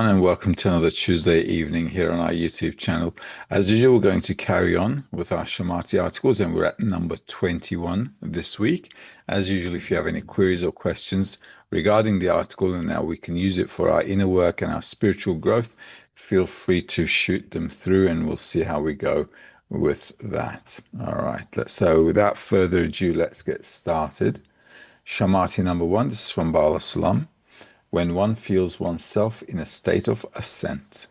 everyone, and welcome to another Tuesday evening here on our YouTube channel. As usual, we're going to carry on with our Shamati articles, and we're at number 21 this week. As usual, if you have any queries or questions regarding the article and how we can use it for our inner work and our spiritual growth, feel free to shoot them through, and we'll see how we go with that. All right, so without further ado, let's get started. Shamati number 1, this is from Baal HaSulam. When one feels oneself in a state of ascent.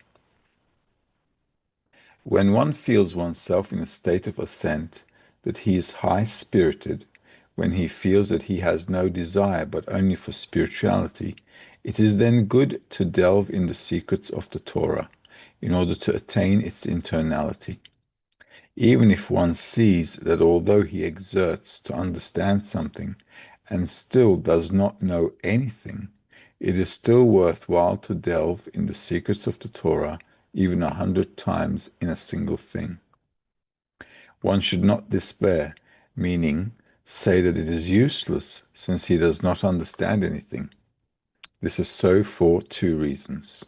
When one feels oneself in a state of ascent, that he is high-spirited, when he feels that he has no desire but only for spirituality, it is then good to delve in the secrets of the Torah in order to attain its internality. Even if one sees that although he exerts to understand something and still does not know anything, it is still worthwhile to delve in the secrets of the Torah even 100 times in a single thing. One should not despair, meaning say that it is useless since he does not understand anything. This is so for two reasons.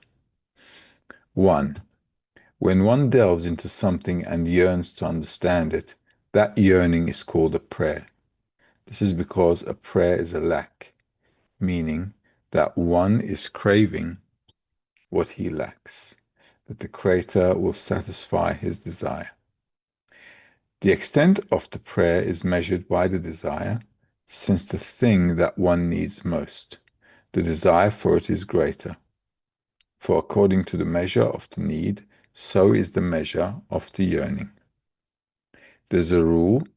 1. When one delves into something and yearns to understand it, that yearning is called a prayer. This is because a prayer is a lack, meaning that one is craving what he lacks, that the Creator will satisfy his desire. The extent of the prayer is measured by the desire, since the thing that one needs most, the desire for it is greater. For according to the measure of the need, so is the measure of the yearning. There's a rule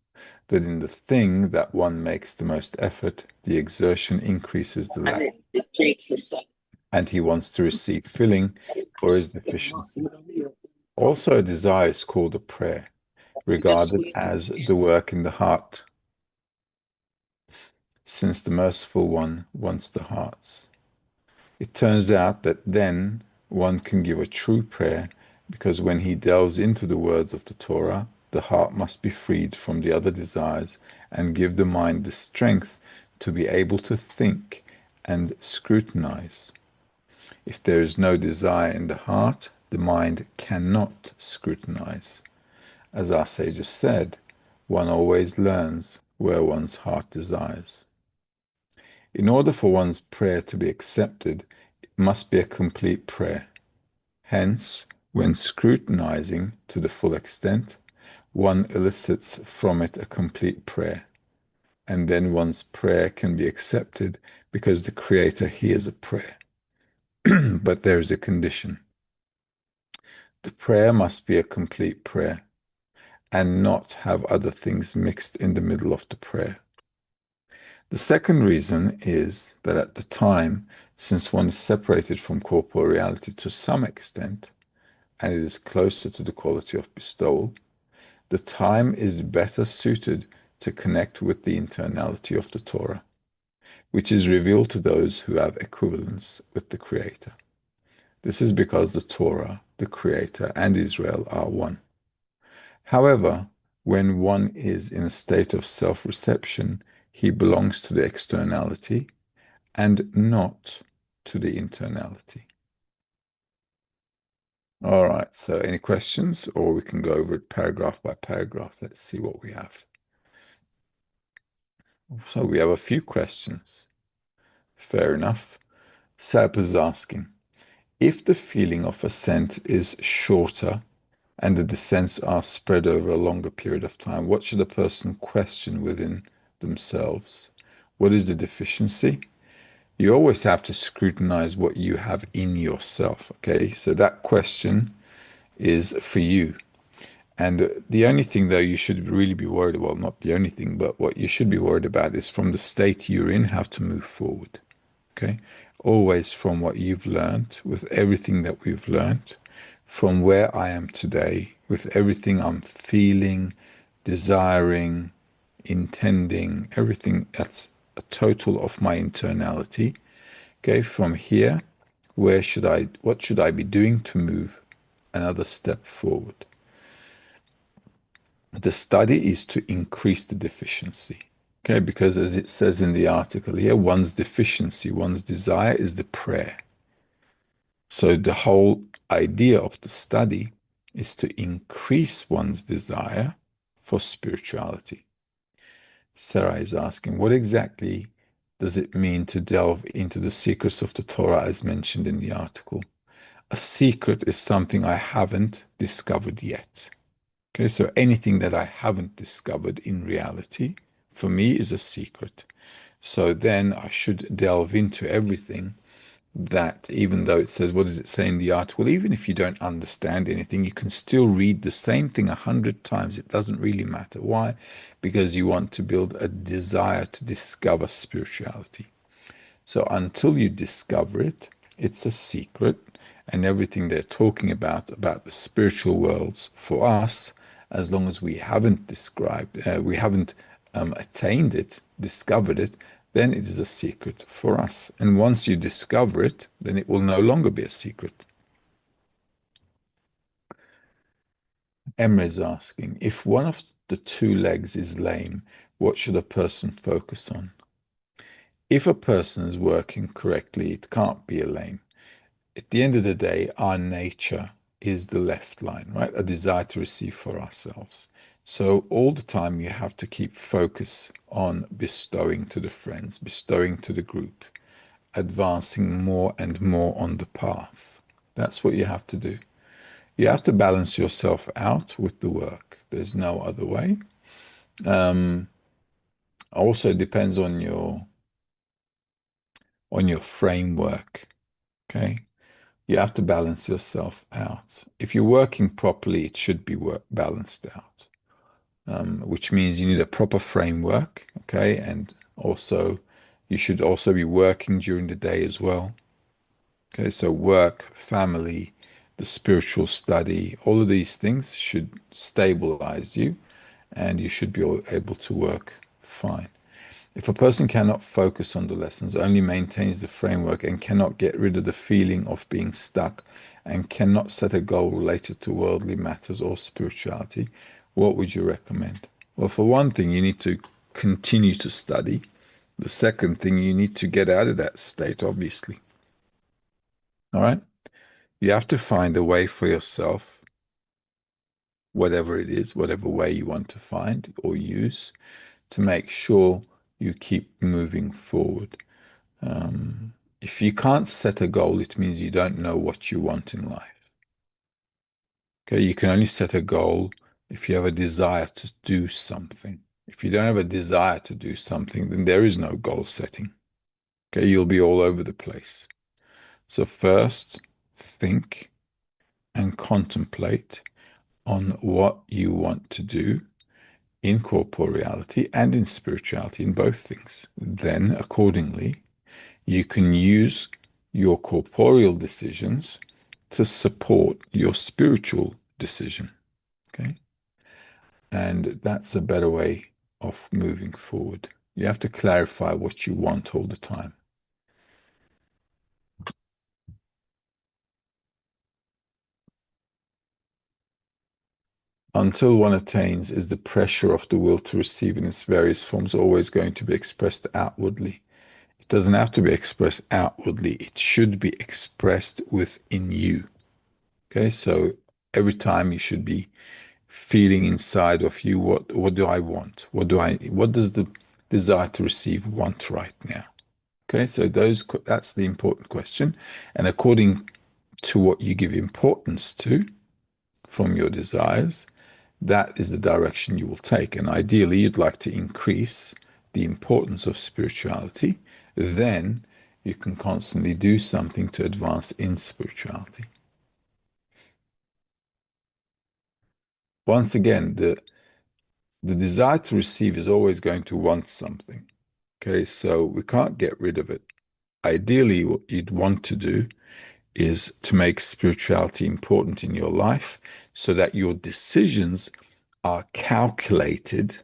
that in the thing that one makes the most effort, the exertion increases the lack, and he wants to receive filling for his deficiency. Also, a desire is called a prayer, regarded as the work in the heart, since the merciful one wants the hearts. It turns out that then one can give a true prayer, because when he delves into the words of the Torah, the heart must be freed from the other desires and give the mind the strength to be able to think and scrutinize. If there is no desire in the heart, the mind cannot scrutinize. As our sages said, one always learns where one's heart desires. In order for one's prayer to be accepted, it must be a complete prayer. Hence, when scrutinizing to the full extent, one elicits from it a complete prayer, and then one's prayer can be accepted because the Creator hears a prayer. But there is a condition. The prayer must be a complete prayer and not have other things mixed in the middle of the prayer. The second reason is that at the time, since one is separated from corporeal reality to some extent, and it is closer to the quality of bestowal, the time is better suited to connect with the internality of the Torah, which is revealed to those who have equivalence with the Creator. This is because the Torah, the Creator, and Israel are one. However, when one is in a state of self-reception, he belongs to the externality and not to the internality. All right, so any questions, or we can go over it paragraph by paragraph. Let's see what we have. So we have a few questions. Fair enough. Sab is asking, if the feeling of ascent is shorter and the descents are spread over a longer period of time, what should a person question within themselves? What is the deficiency? You always have to scrutinize what you have in yourself, okay? So that question is for you. And the only thing, though, you should really be worried about, well, not the only thing, but what you should be worried about is from the state you're in, how to move forward, okay? Always from what you've learned, with everything that we've learned, from where I am today, with everything I'm feeling, desiring, intending, everything that's a total of my internality. Okay, from here, what should I be doing to move another step forward? The study is to increase the deficiency. Okay, because as it says in the article here, one's deficiency, one's desire is the prayer. So the whole idea of the study is to increase one's desire for spirituality. Sarah is asking, what exactly does it mean to delve into the secrets of the Torah as mentioned in the article? A secret is something I haven't discovered yet. Okay, so anything that I haven't discovered in reality, for me, is a secret. So then I should delve into everything that, even though it says, what does it say in the article? Even if you don't understand anything, you can still read the same thing 100 times. It doesn't really matter. Why? Because you want to build a desire to discover spirituality. So until you discover it, it's a secret. And everything they're talking about the spiritual worlds for us, as long as we haven't we haven't attained it, discovered it, then it is a secret for us. And once you discover it, then it will no longer be a secret. Emma is asking, if one of the two legs is lame, what should a person focus on? If a person is working correctly, it can't be a lame. At the end of the day, our nature is the left line, right? A desire to receive for ourselves. So all the time you have to keep focus on bestowing to the friends, bestowing to the group, advancing more and more on the path. That's what you have to do. You have to balance yourself out with the work. There's no other way. Also depends on your framework. Okay. You have to balance yourself out. If you're working properly, it should be balanced out, which means you need a proper framework, okay? And also, you should also be working during the day as well, okay? So work, family, the spiritual study, all of these things should stabilize you, and you should be able to work fine. If a person cannot focus on the lessons, only maintains the framework, and cannot get rid of the feeling of being stuck, and cannot set a goal related to worldly matters or spirituality, what would you recommend? Well, for one thing, you need to continue to study. The second thing, you need to get out of that state, obviously. All right? You have to find a way for yourself, whatever it is, whatever way you want to find or use, to make sure you keep moving forward. If you can't set a goal, it means you don't know what you want in life. Okay, you can only set a goal if you have a desire to do something. If you don't have a desire to do something, then there is no goal setting. Okay, you'll be all over the place. So first, think and contemplate on what you want to do in corporeality and in spirituality, in both things. Then, accordingly, you can use your corporeal decisions to support your spiritual decision. Okay. And that's a better way of moving forward. You have to clarify what you want all the time. Until one attains, is the pressure of the will to receive in its various forms always going to be expressed outwardly? It doesn't have to be expressed outwardly. It should be expressed within you. Okay, so every time you should be feeling inside of you, what do I want? What does the desire to receive want right now? Okay, so that's the important question. And according to what you give importance to from your desires, that is the direction you will take. And ideally, you'd like to increase the importance of spirituality. Then you can constantly do something to advance in spirituality. Once again, the desire to receive is always going to want something. Okay, so we can't get rid of it. Ideally, what you'd want to do is to make spirituality important in your life so that your decisions are calculated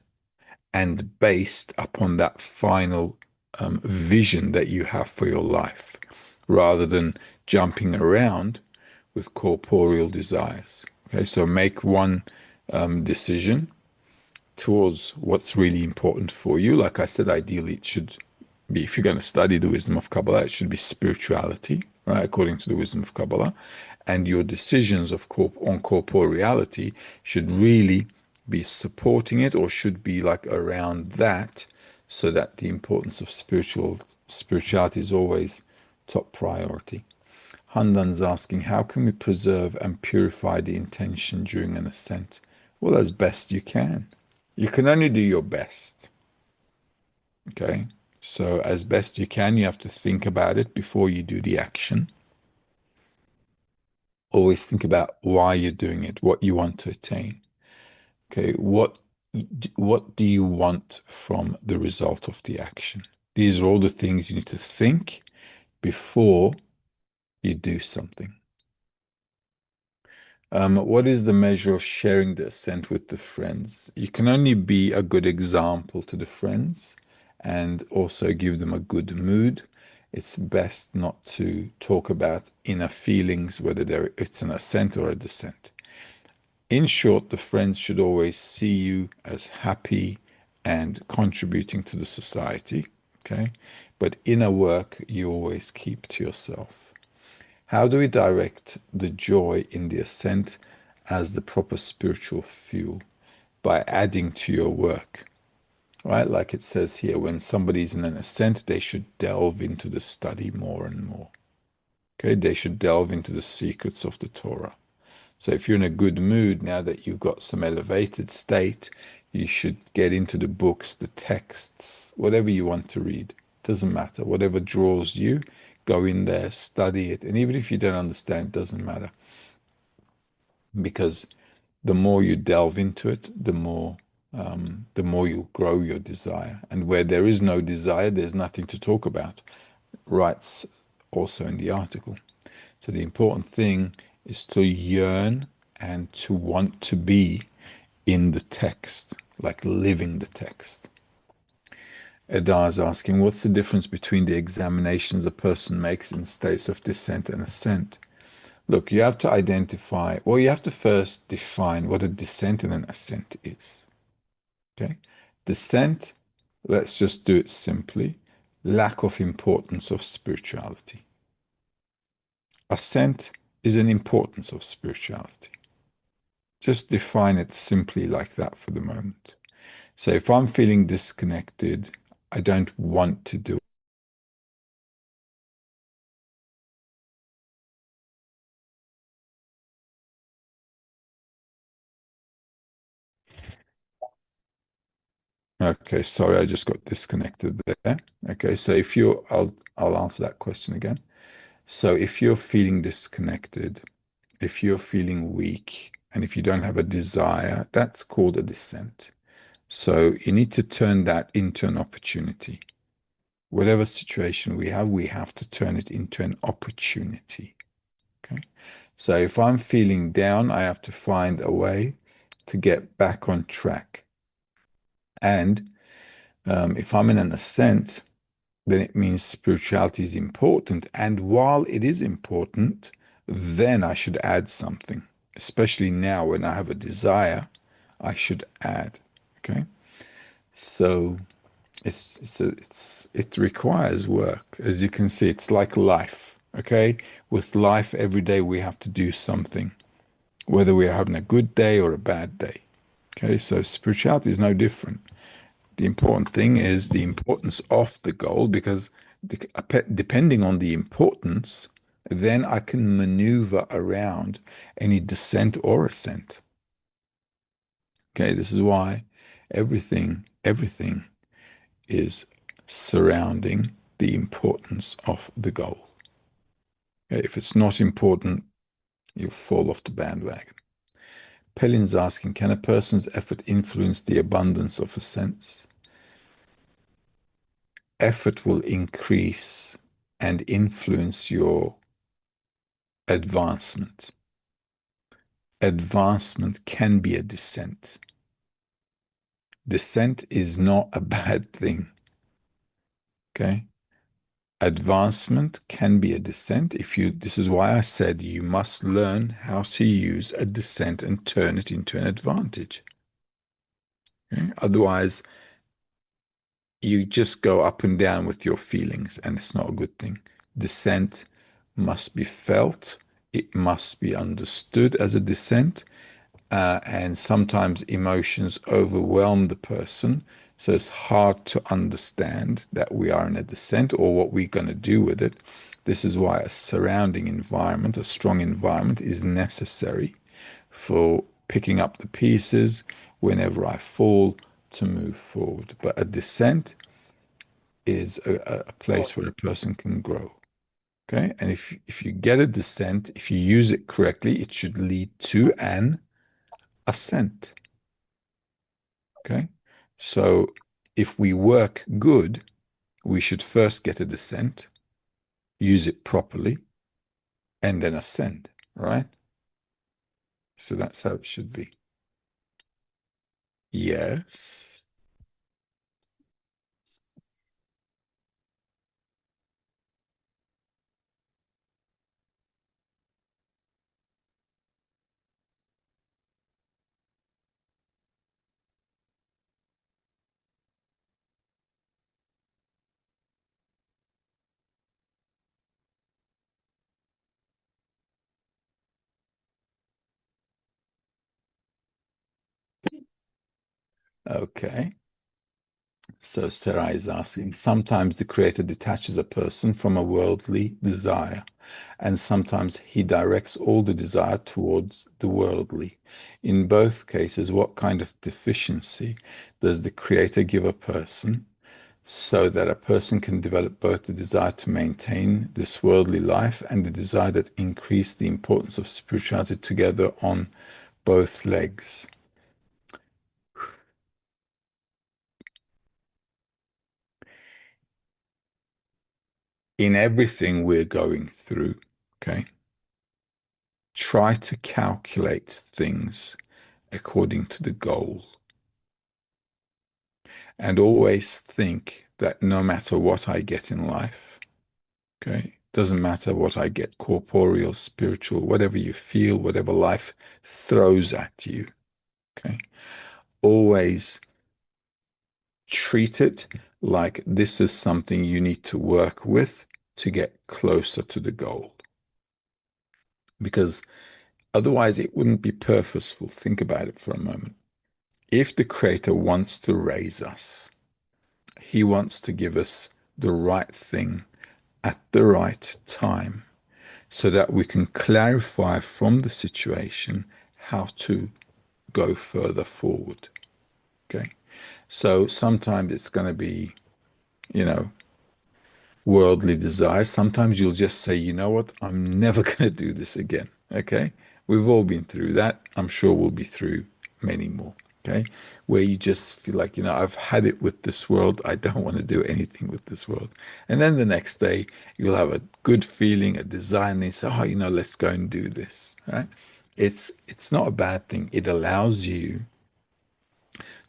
and based upon that final vision that you have for your life, rather than jumping around with corporeal desires. Okay, so make one decision towards what's really important for you. Like I said, ideally it should be, if you're going to study the wisdom of Kabbalah, it should be spirituality. right, according to the wisdom of Kabbalah. And your decisions on corporeality should really be supporting it, or should be like around that, so that the importance of spirituality is always top priority. Handan's asking, how can we preserve and purify the intention during an ascent? Well, as best you can. You can only do your best. Okay. So, as best you can, you have to think about it before you do the action. Always think about why you're doing it, what you want to attain. Okay. What do you want from the result of the action? These are all the things you need to think before you do something. What is the measure of sharing the ascent with the friends? You can only be a good example to the friends and also give them a good mood. It's best not to talk about inner feelings, whether it's an ascent or a descent. In short, the friends should always see you as happy and contributing to the society. Okay. But inner work, you always keep to yourself. How do we direct the joy in the ascent as the proper spiritual fuel? By adding to your work, right? Like it says here, when somebody's in an ascent, they should delve into the study more and more. Okay, they should delve into the secrets of the Torah. So if you're in a good mood now that you've got some elevated state, you should get into the books, the texts, whatever you want to read. Doesn't matter. Whatever draws you, go in there, study it. And even if you don't understand, it doesn't matter. Because the more you delve into it, the more you grow your desire. And where there is no desire, there's nothing to talk about. Writes also in the article. So the important thing is to yearn and to want to be in the text, like living the text. Edar is asking, what's the difference between the examinations a person makes in states of descent and ascent? Look, you have to identify, well, you have to first define what a descent and an ascent is. Okay? Descent, let's just do it simply, lack of importance of spirituality. Ascent is an importance of spirituality. Just define it simply like that for the moment. So if I'm feeling disconnected, I don't want to do it. Okay, sorry, I just got disconnected there. Okay, so if you're, I'll answer that question again. So if you're feeling disconnected, if you're feeling weak, and if you don't have a desire, that's called a descent. So you need to turn that into an opportunity. Whatever situation we have to turn it into an opportunity. Okay. So if I'm feeling down, I have to find a way to get back on track. And if I'm in an ascent, then it means spirituality is important. And while it is important, then I should add something. Especially now when I have a desire, I should add. Okay. So it requires work. As you can see, it's like life. Okay. With life, every day we have to do something, whether we are having a good day or a bad day. Okay. So spirituality is no different. The important thing is the importance of the goal, because depending on the importance, then I can maneuver around any descent or ascent. Okay, this is why everything is surrounding the importance of the goal. Okay, if it's not important, you fall off the bandwagon. Pelin's asking, can a person's effort influence the abundance of ascents? Effort will increase and influence your advancement. Advancement can be a descent. Descent is not a bad thing. Okay? Advancement can be a descent. This is why I said you must learn how to use a descent and turn it into an advantage. Okay? Otherwise, you just go up and down with your feelings, and it's not a good thing. Descent must be felt, it must be understood as a descent, and sometimes emotions overwhelm the person. So it's hard to understand that we are in a descent or what we're going to do with it. This is why a surrounding environment, a strong environment, is necessary for picking up the pieces whenever I fall to move forward. But a descent is a place where a person can grow. Okay. And if you get a descent, if you use it correctly, it should lead to an ascent. Okay. So if we work good, we should first get a descent, use it properly, and then ascend. Right. So that's how it should be. Yes. Okay. So Sarah is asking, sometimes the creator detaches a person from a worldly desire, and sometimes he directs all the desire towards the worldly. In both cases, what kind of deficiency does the creator give a person so that a person can develop both the desire to maintain this worldly life and the desire that increase the importance of spirituality together on both legs? In everything we're going through, okay? Try to calculate things according to the goal and always think that no matter what I get in life, okay, doesn't matter what I get, corporeal, spiritual, whatever you feel, whatever life throws at you, okay, always treat it like this is something you need to work with to get closer to the goal. Because otherwise, it wouldn't be purposeful. Think about it for a moment. If the Creator wants to raise us, He wants to give us the right thing at the right time so that we can clarify from the situation how to go further forward. Okay. So sometimes it's going to be, you know, worldly desires. Sometimes you'll just say, you know what, I'm never going to do this again. Okay. We've all been through that. I'm sure we'll be through many more. Okay. Where you just feel like, I've had it with this world. I don't want to do anything with this world. And then the next day, you'll have a good feeling, a desire, and you say, oh, let's go and do this. Right. It's not a bad thing. It allows you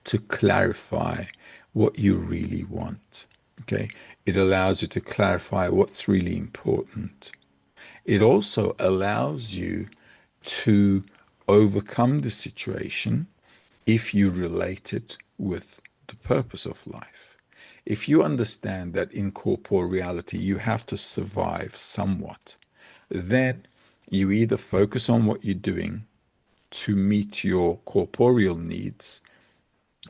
to clarify what you really want. Okay. It allows you to clarify what's really important. It also allows you to overcome the situation if you relate it with the purpose of life. If you understand that in corporeality you have to survive somewhat, then you either focus on what you're doing to meet your corporeal needs,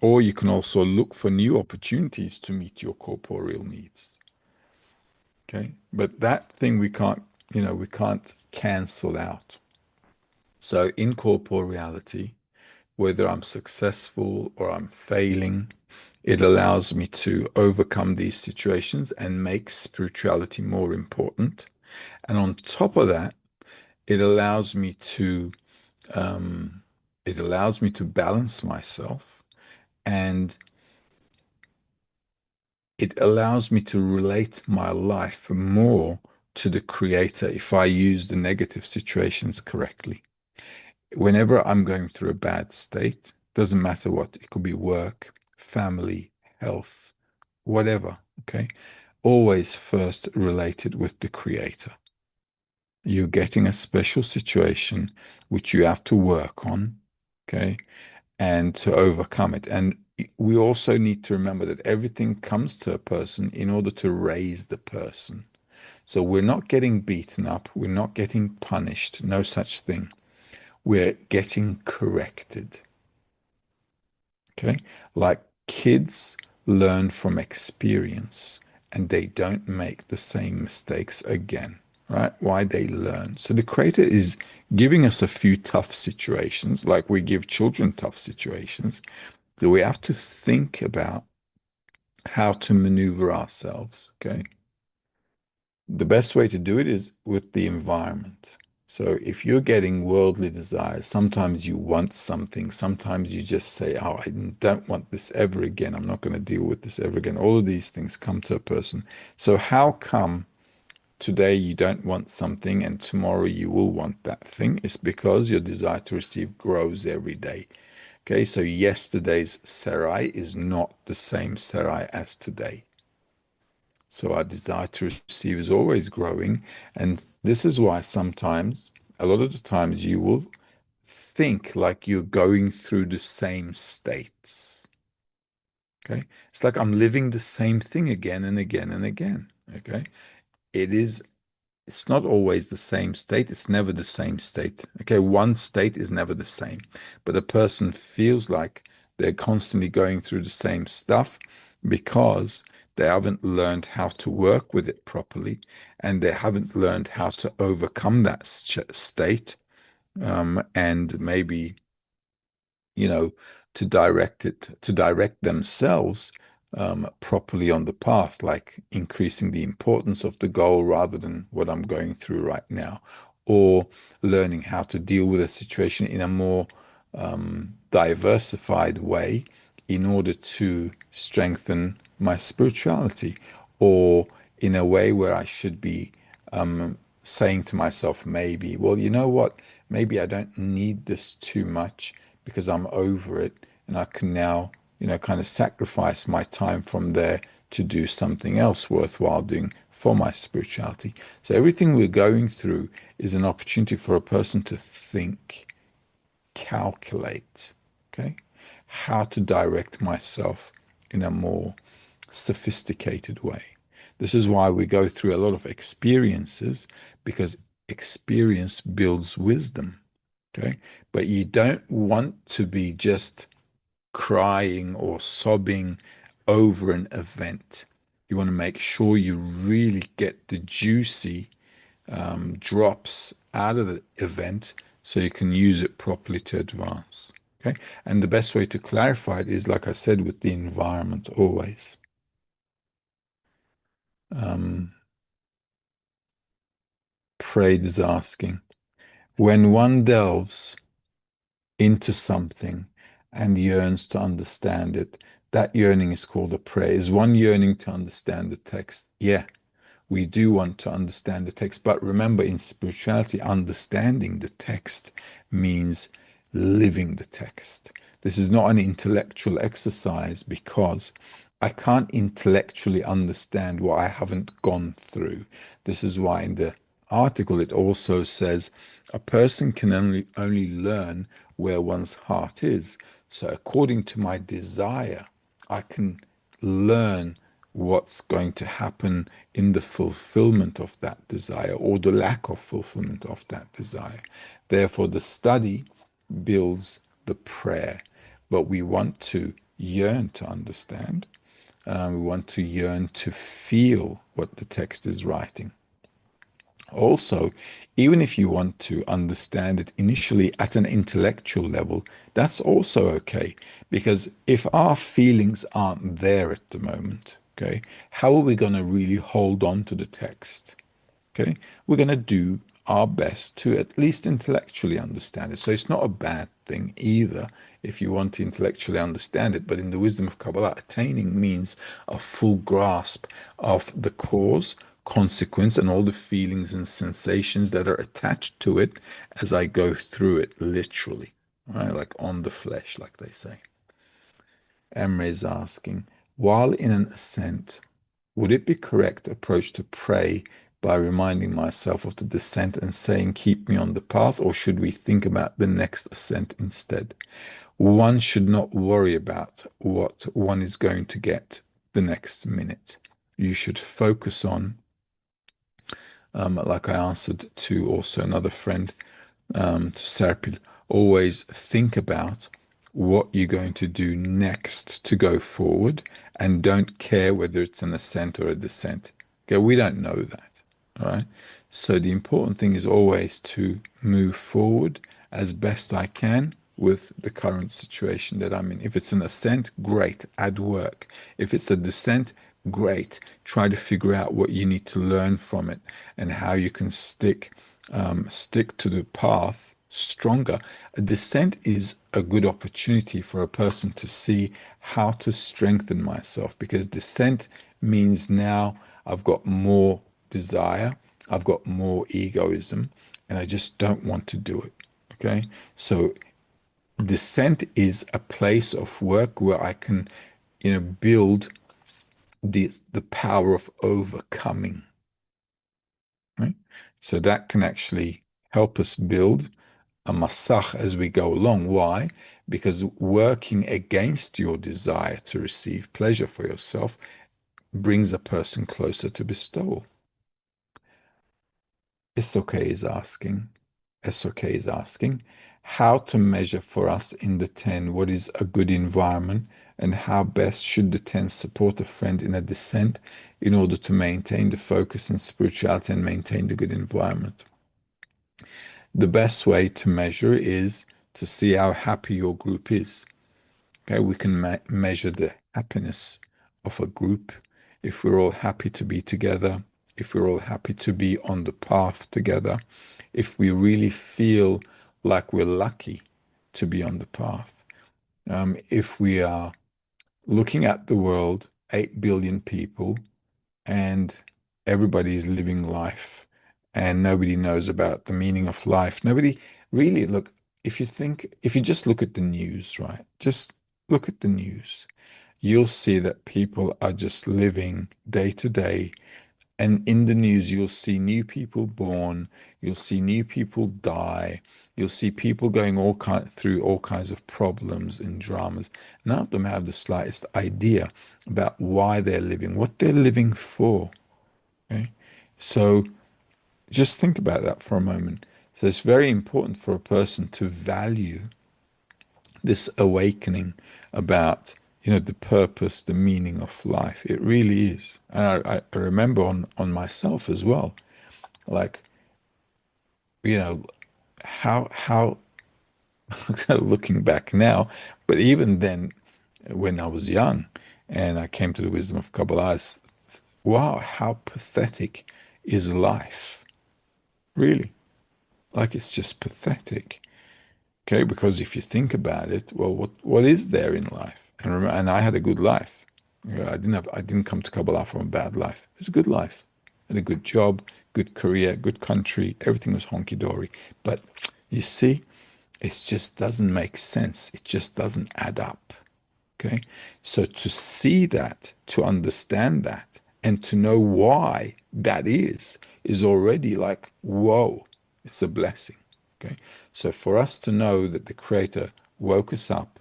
or you can also look for new opportunities to meet your corporeal needs. Okay. But that thing we can't cancel out. So in corporeality, whether I'm successful or I'm failing, it allows me to overcome these situations and make spirituality more important. And on top of that, it allows me to um, balance myself, and it allows me to relate my life more to the creator if I use the negative situations correctly. Whenever I'm going through a bad state, doesn't matter what, it could be work, family, health, whatever, okay? Always first related with the creator. You're getting a special situation which you have to work on, okay? And to overcome it. And we also need to remember that everything comes to a person in order to raise the person. So we're not getting beaten up. We're not getting punished. No such thing. We're getting corrected. Okay? Like kids learn from experience and they don't make the same mistakes again, right? Why they learn. So the Creator is giving us a few tough situations, like we give children tough situations. So we have to think about how to maneuver ourselves, okay? The best way to do it is with the environment. So if you're getting worldly desires, sometimes you want something, sometimes you just say, oh, I don't want this ever again. I'm not going to deal with this ever again. All of these things come to a person. So how come today you don't want something and tomorrow you will want that thing? It's because your desire to receive grows every day. Okay, so yesterday's Sarai is not the same Sarai as today. So our desire to receive is always growing. And this is why sometimes, a lot of the times, you will think like you're going through the same states. Okay. It's like I'm living the same thing again and again and again. Okay. It is it's not always the same state. It's never the same state. Okay, one state is never the same. But a person feels like they're constantly going through the same stuff because they haven't learned how to work with it properly and they haven't learned how to overcome that state and maybe to direct themselves properly on the path, like increasing the importance of the goal rather than what I'm going through right now, or learning how to deal with a situation in a more diversified way in order to strengthen my spirituality, or in a way where I should be saying to myself, maybe, well, you know what? Maybe I don't need this too much because I'm over it and I can now, kind of sacrifice my time from there to do something else worthwhile doing for my spirituality. So everything we're going through is an opportunity for a person to think, calculate, okay, how to direct myself in a more sophisticated way. This is why we go through a lot of experiences, because experience builds wisdom. Okay. But you don't want to be just crying or sobbing over an event. You want to make sure you really get the juicy drops out of the event so you can use it properly to advance. Okay. And the best way to clarify it is, like I said, with the environment always. Um, Praid is asking, when one delves into something and yearns to understand it, that yearning is called a prayer. Is one yearning to understand the text? Yeah, we do want to understand the text. But remember, in spirituality, understanding the text means living the text. This is not an intellectual exercise because I can't intellectually understand what I haven't gone through. This is why in the article it also says a person can only learn where one's heart is. So according to my desire, I can learn what's going to happen in the fulfillment of that desire or the lack of fulfillment of that desire. Therefore, the study builds the prayer, but we want to yearn to understand. We want to yearn to feel what the text is writing. Also, even if you want to understand it initially at an intellectual level, that's also okay. Because if our feelings aren't there at the moment, okay, how are we going to really hold on to the text? Okay, we're going to do our best to at least intellectually understand it. So it's not a bad thing either if you want to intellectually understand it. But in the wisdom of Kabbalah, attaining means a full grasp of the cause, consequence, and all the feelings and sensations that are attached to it as I go through it literally, right? Like on the flesh, like they say. Emre is asking, while in an ascent, would it be correct approach to pray by reminding myself of the descent and saying, keep me on the path, or should we think about the next ascent instead? One should not worry about what one is going to get the next minute. You should focus on like I answered to also another friend, to Serpil, always think about what you're going to do next to go forward and don't care whether it's an ascent or a descent. Okay, we don't know that. All right. So the important thing is always to move forward as best I can with the current situation that I'm in. If it's an ascent, great, add work. If it's a descent, great. Try to figure out what you need to learn from it and how you can stick to the path stronger. A descent is a good opportunity for a person to see how to strengthen myself, because descent means now I've got more desire, I've got more egoism, and I just don't want to do it. Okay. So descent is a place of work where I can, build the power of overcoming. Right? So that can actually help us build a masach as we go along. Why? Because working against your desire to receive pleasure for yourself brings a person closer to bestowal. SOK is asking, SOK is asking how to measure for us in the 10 what is a good environment, and how best should the 10 support a friend in a descent in order to maintain the focus and spirituality and maintain the good environment. The best way to measure is to see how happy your group is. Okay, we can measure the happiness of a group if we're all happy to be together, if we're all happy to be on the path together, if we really feel like we're lucky to be on the path. If we are looking at the world, 8 billion people, and everybody's living life and nobody knows about the meaning of life. Nobody really, look, if you just look at the news, right? Just look at the news. You'll see that people are just living day to day. And in the news, you'll see new people born, you'll see new people die, you'll see people going through all kinds of problems and dramas. None of them have the slightest idea about why they're living, what they're living for. Okay? So just think about that for a moment. So it's very important for a person to value this awakening about, the purpose, the meaning of life. It really is. And I remember on myself as well, like, you know, how looking back now, but even then when I was young and I came to the wisdom of Kabbalah, wow, how pathetic is life? Really? Like, it's just pathetic. Okay, because if you think about it, well, what is there in life? And remember, and I had a good life. I didn't come to Kabbalah from a bad life. It was a good life. I had a good job, good career, good country. Everything was honky dory. But you see, it just doesn't make sense. It just doesn't add up. Okay. So to see that, to understand that, and to know why that is already like, whoa, it's a blessing. Okay. So for us to know that the Creator woke us up,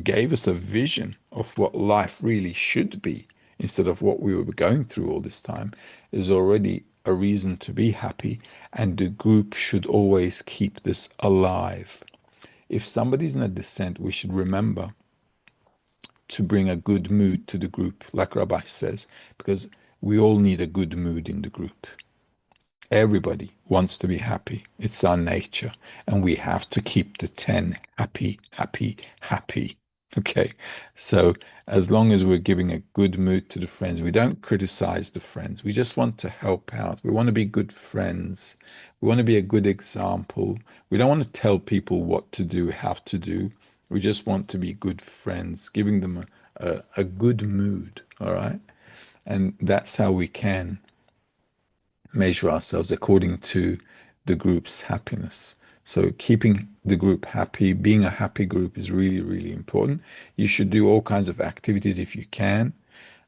gave us a vision of what life really should be instead of what we were going through all this time is already a reason to be happy. And the group should always keep this alive. If somebody's in a descent, we should remember to bring a good mood to the group, like Rabbi says, because we all need a good mood in the group. Everybody wants to be happy. It's our nature. And we have to keep the 10 happy, happy, happy. Okay. So as long as we're giving a good mood to the friends, we don't criticize the friends. We just want to help out. We want to be good friends. We want to be a good example. We don't want to tell people what to do, how to do. We just want to be good friends, giving them a good mood. All right. And that's how we can measure ourselves according to the group's happiness. So keeping the group happy, being a happy group is really, really important. You should do all kinds of activities if you can.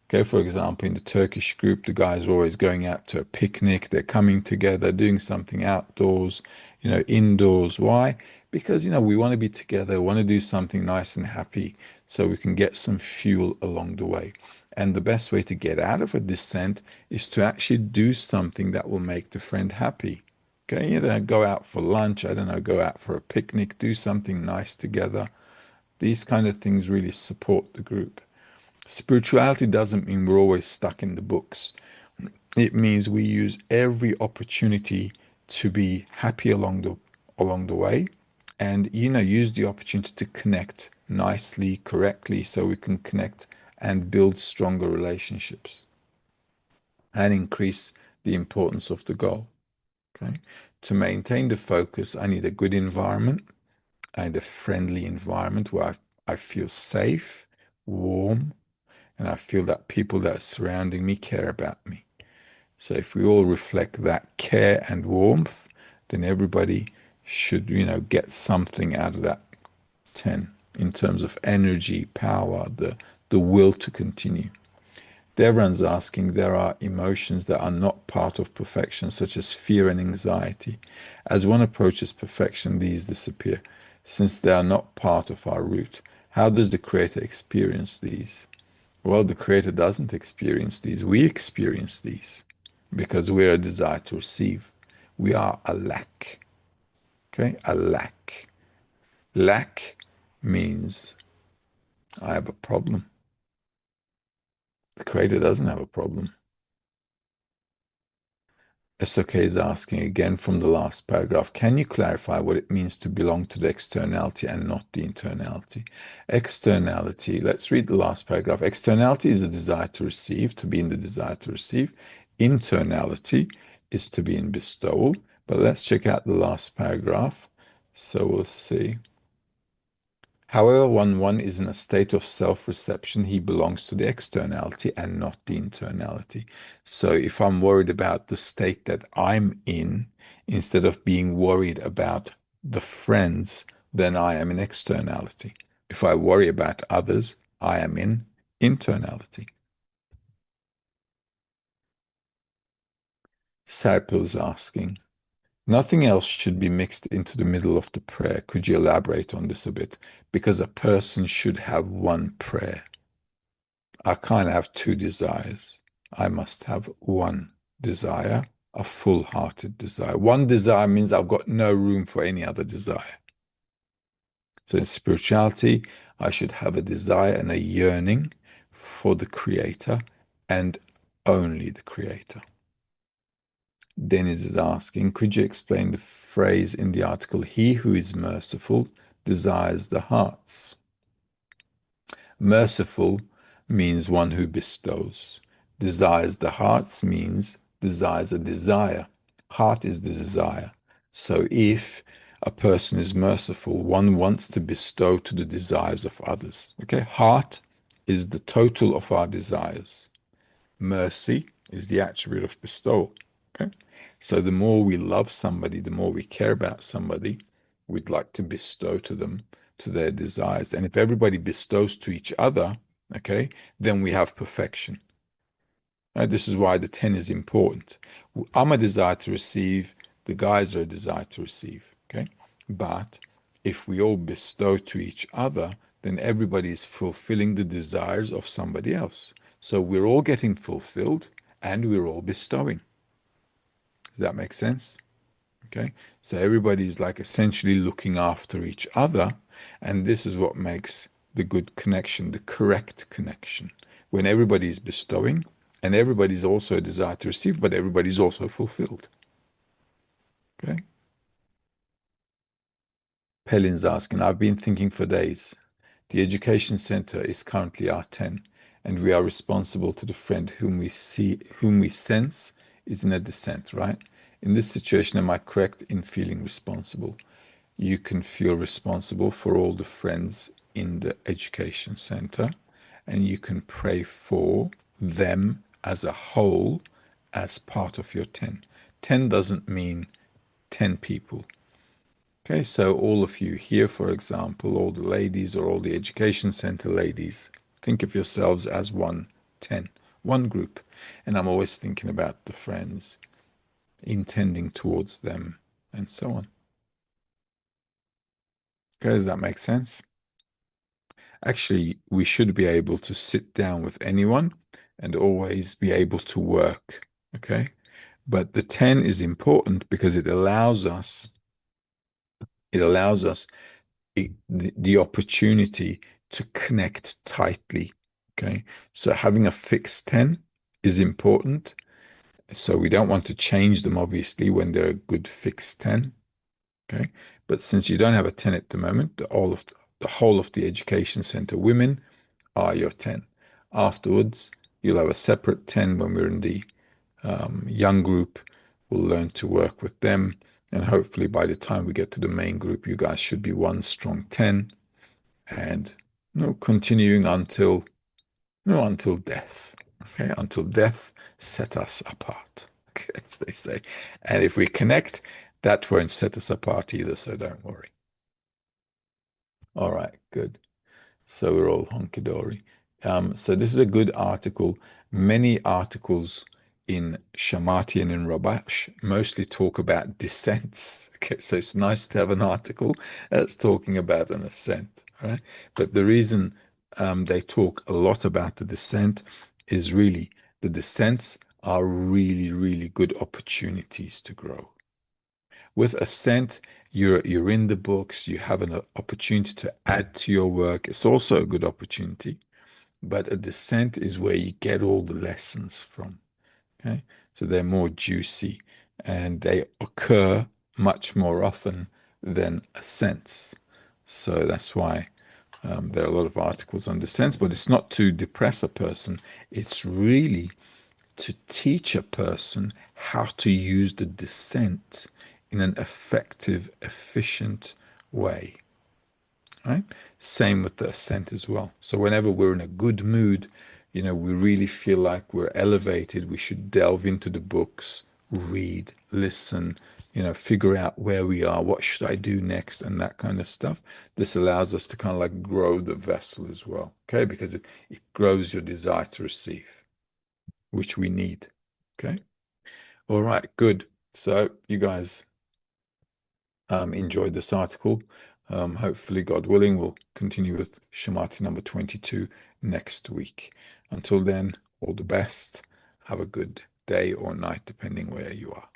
Okay, for example, in the Turkish group, the guys are always going out to a picnic. They're coming together, doing something outdoors, indoors. Why? because, we want to be together, want to do something nice and happy so we can get some fuel along the way. And the best way to get out of a dissent is to actually do something that will make the friend happy. Okay, go out for lunch, I don't know, go out for a picnic, do something nice together. These kind of things really support the group. Spirituality doesn't mean we're always stuck in the books. It means we use every opportunity to be happy along the way, and use the opportunity to connect nicely, correctly, so we can connect and build stronger relationships and increase the importance of the goal. Okay. To maintain the focus, I need a good environment and a friendly environment where I feel safe, warm, and I feel that people that are surrounding me care about me. So if we all reflect that care and warmth, then everybody should, get something out of that 10 in terms of energy, power, the will to continue. Devran's asking, there are emotions that are not part of perfection, such as fear and anxiety. As one approaches perfection, these disappear, since they are not part of our root. How does the Creator experience these? Well, the Creator doesn't experience these. We experience these because we're a desire to receive. We are a lack. Okay? A lack. Lack means I have a problem. The Creator doesn't have a problem. SOK is asking again from the last paragraph, can you clarify what it means to belong to the externality and not the internality? Externality, let's read the last paragraph. Externality is a desire to receive, to be in the desire to receive. Internality is to be in bestowal. But let's check out the last paragraph. So we'll see. However, when one is in a state of self-reception, he belongs to the externality and not the internality. So if I'm worried about the state that I'm in, instead of being worried about the friends, then I am in externality. If I worry about others, I am in internality. Sarpil's asking, nothing else should be mixed into the middle of the prayer. Could you elaborate on this a bit? Because a person should have one prayer. I can't have two desires. I must have one desire, a full-hearted desire. One desire means I've got no room for any other desire. So in spirituality, I should have a desire and a yearning for the Creator and only the Creator. Dennis is asking, could you explain the phrase in the article, he who is merciful desires the hearts? Merciful means one who bestows. Desires the hearts means desires a desire. Heart is the desire. So if a person is merciful, one wants to bestow to the desires of others. Okay, heart is the total of our desires. Mercy is the attribute of bestowal. Okay, so the more we love somebody, the more we care about somebody, we'd like to bestow to them, to their desires. And if everybody bestows to each other, okay, then we have perfection. Right? This is why the 10 is important. I'm a desire to receive, the guys are a desire to receive. Okay, but if we all bestow to each other, then everybody is fulfilling the desires of somebody else. So we're all getting fulfilled and we're all bestowing. Does that make sense? Okay, so everybody's like essentially looking after each other, and this is what makes the good connection, the correct connection, when everybody is bestowing and everybody's also a desire to receive, but everybody's also fulfilled. Okay. Pelin's asking, I've been thinking for days. The education center is currently R10, and we are responsible to the friend whom we sense is in a descent, right? In this situation, am I correct in feeling responsible? You can feel responsible for all the friends in the education center, and you can pray for them as a whole as part of your 10. 10 doesn't mean 10 people. Okay, so all of you here, for example, all the ladies or all the education center ladies, think of yourselves as one 10, one group. And I'm always thinking about the friends, intending towards them, and so on. Okay, does that make sense? Actually, we should be able to sit down with anyone and always be able to work. Okay. But the 10 is important because it allows us the opportunity to connect tightly. Okay. So having a fixed 10 is important. So we don't want to change them, obviously, when they're a good fixed 10. Okay. But since you don't have a 10 at the moment, the whole of the education center women are your 10. Afterwards, you'll have a separate 10 when we're in the young group. We'll learn to work with them. And hopefully, by the time we get to the main group, you guys should be one strong 10 and continuing until death. Okay, until death set us apart. Okay, as they say. And if we connect, that won't set us apart either, so don't worry. All right, good. So we're all honky dory. So this is a good article. Many articles in Shamati and in Rabash mostly talk about descents. Okay, so it's nice to have an article that's talking about an ascent, right? But the reason they talk a lot about the descent is really the descents are really, really good opportunities to grow. With Ascent, you're in the books, you have an opportunity to add to your work. It's also a good opportunity, but a Descent is where you get all the lessons from. Okay, so they're more juicy and they occur much more often than Ascents. So that's why there are a lot of articles on Descents, but it's not to depress a person. It's really to teach a person how to use the descent in an effective, efficient way. Right? Same with the ascent as well. So whenever we're in a good mood, we really feel like we're elevated, we should delve into the books, read, listen, figure out where we are, what should I do next, and that kind of stuff. This allows us to kind of like grow the vessel as well, okay? Because it grows your desire to receive, which we need. Okay. All right. Good. So you guys enjoyed this article. Hopefully, God willing, we'll continue with Shamati number 22 next week. Until then, all the best. Have a good day or night, depending where you are.